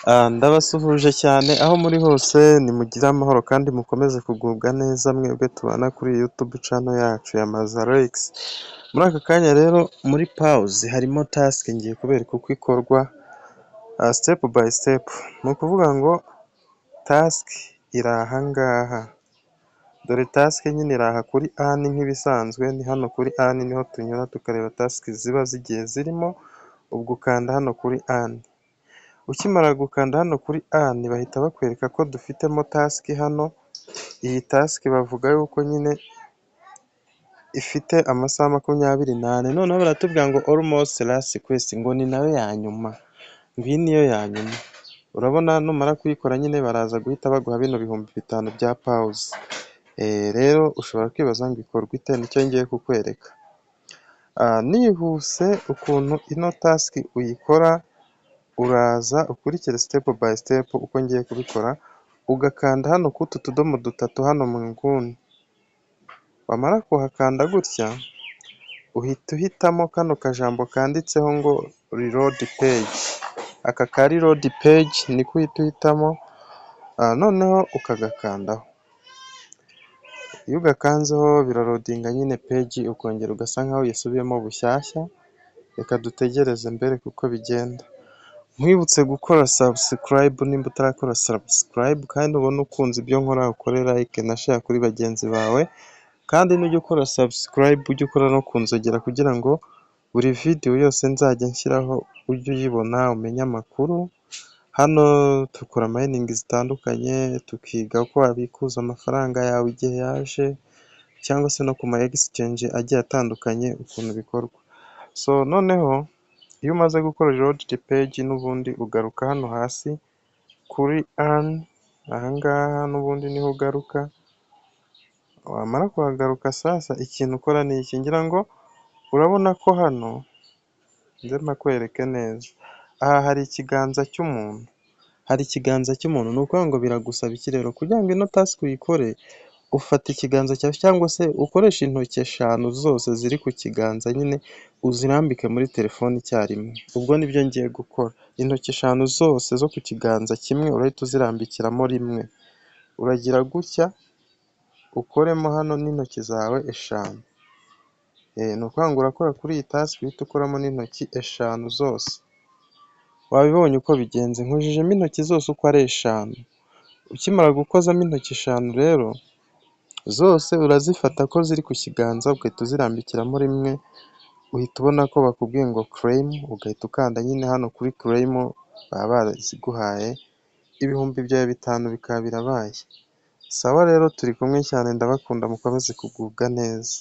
Ndabasuhuje cyane aho muri hose nimugire amahoro kandi mukomeze kugubwa neza mwebwe tubana kuri YouTube channel yacu ya Mazalex. Muri aka kanya rero muri pause harimo task ngiye kubereka uko ikorwa step by step. Ni ukuvuga ngo task iri aha ngaha. Dore task nyine iri aha kuri ani nk'ibisanzwe, ni hano kuri ani niho tunyura tukareba task ziba zigiye zirimo, ubwo ukanda hano kuri ani. Ukimara gukanda hano kuri ani bahita bakwereka ko dufitemo task hano. Iyi task bavuga yuko nyine ifite amasaha 24, noneho baratubwira ngo almost last quest, ngo ni nayo ya nyuma, ngo iyi niyo ya nyuma. Urabona numara kuyikora nyine baraza guhita baguha bino 5,000 bya pause. Rero ushobora kwibaza ngo ikorwa ite, nicyo ngiye kukwereka. Nihuse ukuntu ino task uyikora, uraza ukurikire step by step uko ngiye kubikora, ugakanda hano kutu tudomo dutatu hano mu nguni. Wamara kuhakanda gutya uhita uhitamo kano kajambo kanditseho ngo reload page. Aka ka reload page niko uhita uhitamo, noneho ukagakandaho. Iyo ugakanzeho birarodinga nyine page, ukongera ugasa nkaho uyisubiyemo bushyashya. Reka dutegereze mbere kuko bigenda. Nkwibutse gukora subscribe nimba utarakora subscribe, kandi ubona ukunze ibyo nkora ukore like na share kuri bagenzi bawe, kandi nujya ukora subscribe ujye ukora no kunzogera kugira ngo buri video yose nzajya nshyiraho ujye uyibona umenye amakuru. Hano dukora mining zitandukanye, tukiga uko wabikuza amafaranga yawe igihe yaje, cyangwa se no ku ma exchange agiye atandukanye ukuntu bikorwa. So noneho iyo umaze gukora reload page n'ubundi ugaruka hano hasi kuri earn, aha ngaha n'ubundi niho ugaruka. Wamara kuhagaruka sasa ikintu ukora ni iki, ngira ngo urabona ko hano nze mpakwereke neza. Aha hari ikiganza cy'umuntu, ni ukuvuga ngo biragusaba iki rero kugira ngo ino task uyikore. Ufata ikiganza cyawe cyangwa se ukoresha intoki 5 zose ziri ku kiganza nyine uzirambike muri telefone icyarimwe. Ubwo nibyo ngiye gukora. Intoki 5 zose zo ku kiganza kimwe urahita uzirambikiramo rimwe. Uragira gutya ukoremo hano n'intoki zawe 5. Ni ukuvuga ngo urakora kuri iyi task uhita ukoramo n'intoki 5 zose. Wabibonye uko bigenze, nkujijemo intoki zose uko ari 5. Ukimara gukozamo intoki 5 rero zose urazifata ko ziri ku kiganza, ugahita uzirambikiramo rimwe. Uhita ubona ko bakubwiye ngo claim, ugahita ukanda nyine hano kuri claim, baba baraziguhaye 5,000 bikaba birabaye. Sawa rero turi kumwe cyane, ndabakunda mukomeze kugubwa neza.